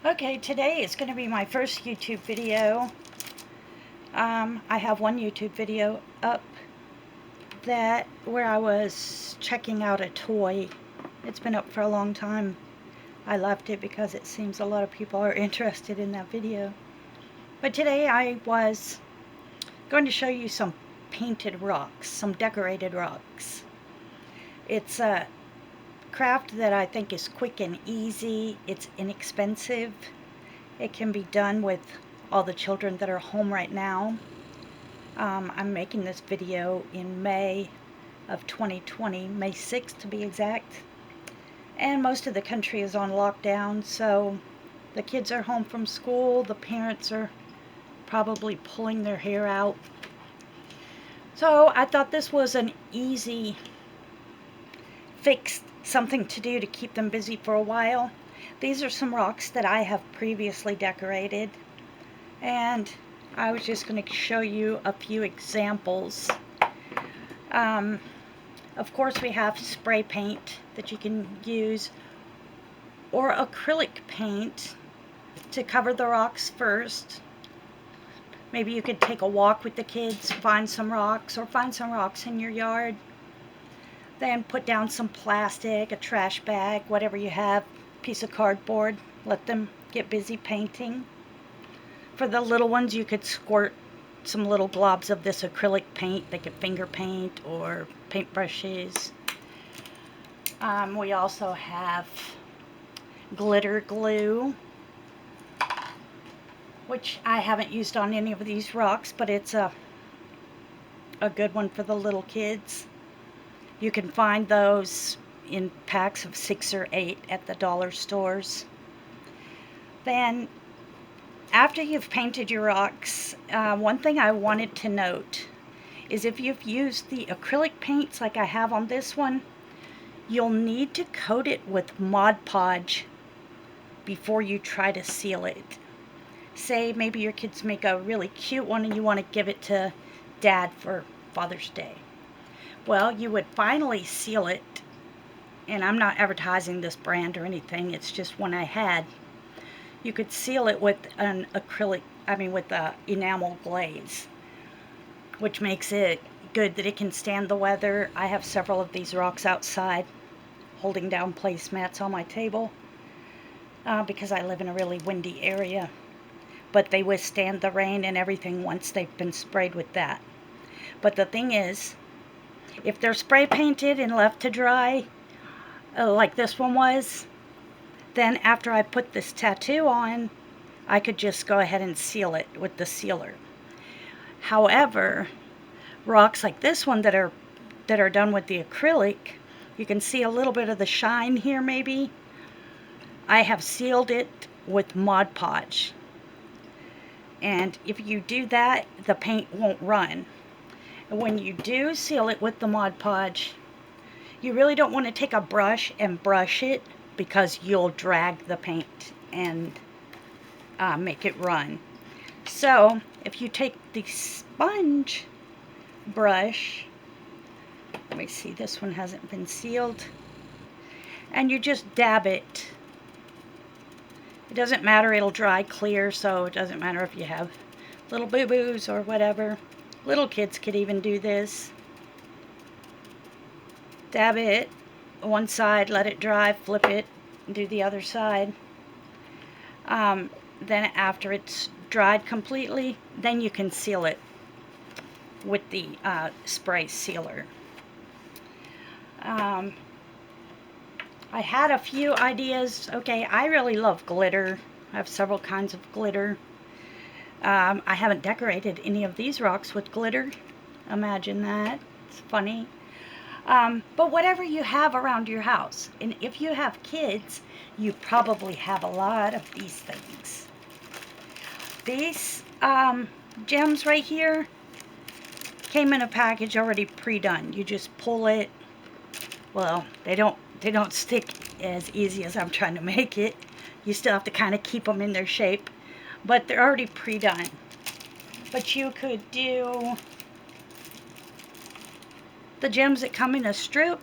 Okay, today is going to be my first YouTube video. I have one YouTube video up where I was checking out a toy. It's been up for a long time. I left it because it seems a lot of people are interested in that video. But today I was going to show you some painted rocks, some decorated rocks. It's a craft that I think is quick and easy. It's inexpensive. It can be done with all the children that are home right now. I'm making this video in May of 2020, May 6th to be exact. And most of the country is on lockdown, so the kids are home from school. The parents are probably pulling their hair out. So I thought this was an easy fix, something to do to keep them busy for a while. These are some rocks that I have previously decorated, and I was just going to show you a few examples. Of course, we have spray paint that you can use, or acrylic paint to cover the rocks first. Maybe you could take a walk with the kids, find some rocks, or find some rocks in your yard. Then put down some plastic, a trash bag, whatever you have, piece of cardboard. Let them get busy painting. For the little ones, you could squirt some little globs of this acrylic paint. They could finger paint or paintbrushes. We also have glitter glue, which I haven't used on any of these rocks, but it's a good one for the little kids. You can find those in packs of 6 or 8 at the dollar stores. Then, after you've painted your rocks, one thing I wanted to note is if you've used the acrylic paints like I have on this one, you'll need to coat it with Mod Podge before you try to seal it. Say maybe your kids make a really cute one and you want to give it to Dad for Father's Day. Well, you would finally seal it, and I'm not advertising this brand or anything, it's just one I had. You could seal it with an with a enamel glaze, which makes it good that it can stand the weather. I have several of these rocks outside holding down placemats on my table because I live in a really windy area. But they withstand the rain and everything once they've been sprayed with that. But the thing is, if they're spray painted and left to dry, like this one was, then after I put this tattoo on, I could just go ahead and seal it with the sealer. However, rocks like this one that are done with the acrylic, you can see a little bit of the shine here maybe. I have sealed it with Mod Podge. And if you do that, the paint won't run. And when you do seal it with the Mod Podge, you really don't want to take a brush and brush it because you'll drag the paint and make it run. So if you take the sponge brush, let me see, this one hasn't been sealed, and you just dab it. It doesn't matter, it'll dry clear, so it doesn't matter if you have little boo-boos or whatever. Little kids could even do this. Dab it one side, let it dry, flip it, and do the other side. Then after it's dried completely, then you can seal it with the spray sealer. I had a few ideas. Okay, I really love glitter. I have several kinds of glitter. I haven't decorated any of these rocks with glitter. Imagine that. It's funny. But whatever you have around your house, and if you have kids, you probably have a lot of these things. These gems right here came in a package already pre-done. You just pull it. Well, they don't stick as easy as I'm trying to make it. You still have to kind of keep them in their shape, but they're already pre-done. But you could do the gems that come in a strip,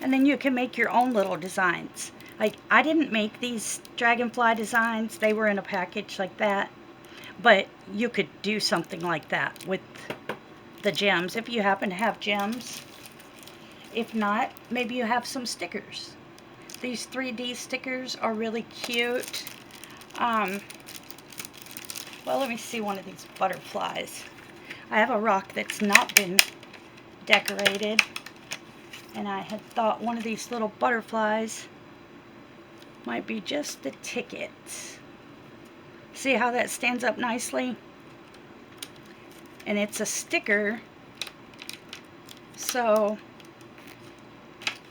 And then you can make your own little designs. Like, I didn't make these dragonfly designs. They were in a package like that. But you could do something like that with the gems if you happen to have gems. If not, maybe you have some stickers. These 3D stickers are really cute. Well, let me see one of these butterflies. I have a rock that's not been decorated, and I had thought one of these little butterflies might be just the ticket. See how that stands up nicely? And it's a sticker, so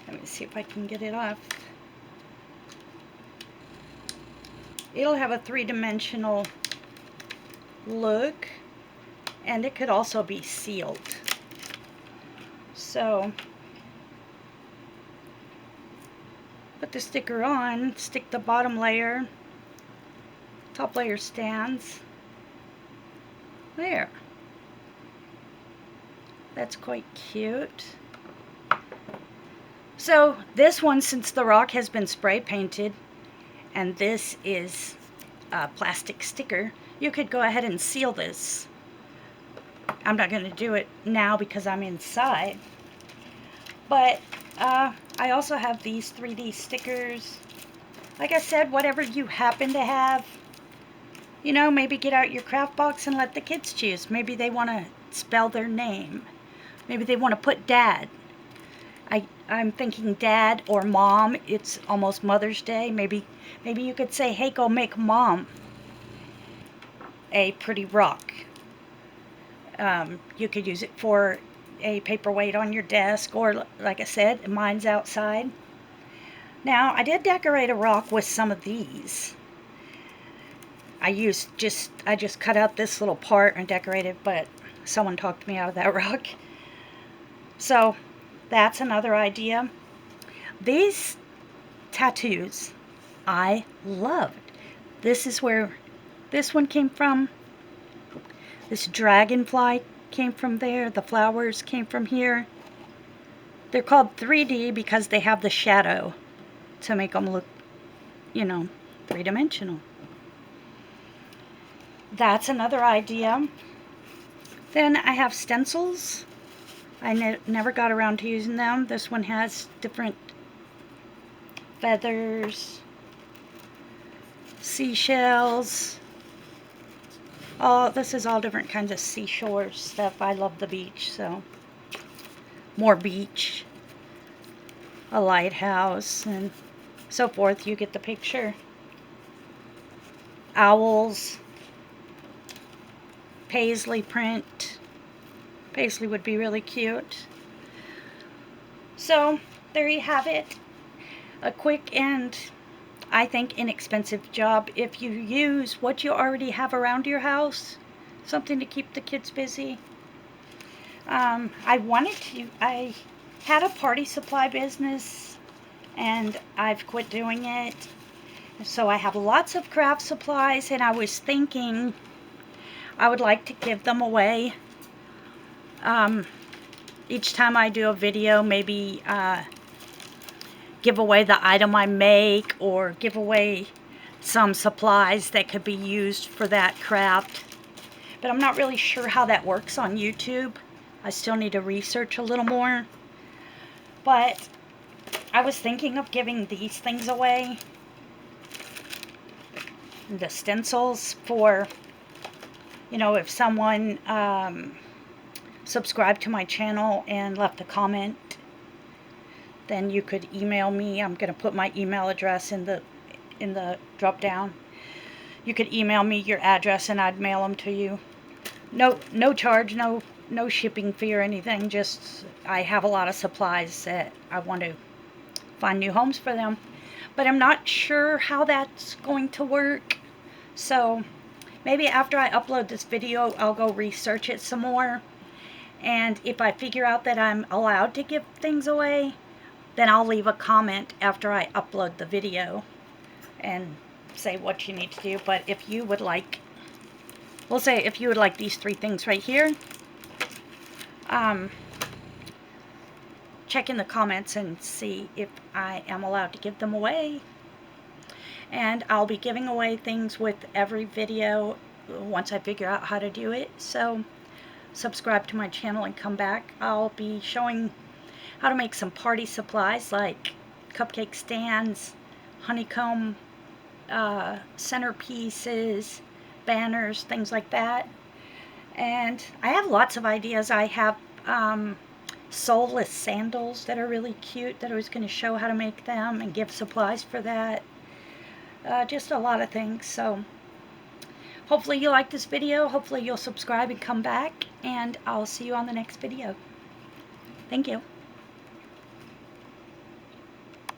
let me see if I can get it off. It'll have a three-dimensional look, and it could also be sealed. So put the sticker on, stick the bottom layer, top layer stands. There. That's quite cute. So this one, since the rock has been spray painted, and this is a plastic sticker, you could go ahead and seal this. I'm not going to do it now because I'm inside. But I also have these 3D stickers. Like I said, whatever you happen to have, you know, maybe get out your craft box and let the kids choose. Maybe they want to spell their name. Maybe they want to put dad. I'm thinking dad or mom. It's almost Mother's Day. Maybe you could say, hey, go make mom a pretty rock. You could use it for a paperweight on your desk, or like I said, mine's outside. Now, I did decorate a rock with some of these. I just cut out this little part and decorated, but someone talked me out of that rock. So that's another idea. These tattoos I loved. This is where this one came from. This dragonfly came from there. The flowers came from here. They're called 3D because they have the shadow to make them look, you know, three-dimensional. That's another idea. Then I have stencils. I never got around to using them. This one has different feathers, seashells. Oh, this is all different kinds of seashore stuff. I love the beach, so more beach, a lighthouse, and so forth. You get the picture. Owls, paisley print. Paisley would be really cute. So there you have it. A quick and, I think, inexpensive job if you use what you already have around your house. Something to keep the kids busy. I had a party supply business and I've quit doing it. So I have lots of craft supplies, and I was thinking I would like to give them away. Each time I do a video, maybe give away the item I make, or give away some supplies that could be used for that craft. But I'm not really sure how that works on YouTube. I still need to research a little more. But I was thinking of giving these things away. The stencils for, you know, if someone subscribed to my channel and left a comment, then you could email me. I'm going to put my email address in the drop down. You could email me your address and I'd mail them to you. No charge, no shipping fee or anything. Just I have a lot of supplies that I want to find new homes for them. But I'm not sure how that's going to work. So maybe after I upload this video, I'll go research it some more. And if I figure out that I'm allowed to give things away, then I'll leave a comment after I upload the video and say what you need to do. But if you would like, we'll say if you would like these 3 things right here, check in the comments and see if I am allowed to give them away. And I'll be giving away things with every video once I figure out how to do it. So subscribe to my channel and come back. I'll be showing how to make some party supplies like cupcake stands, honeycomb centerpieces, banners, things like that. And I have lots of ideas. I have soulless sandals that are really cute that I was going to show how to make them and give supplies for that. Just a lot of things. So hopefully you like this video. Hopefully you'll subscribe and come back, and I'll see you on the next video. Thank you.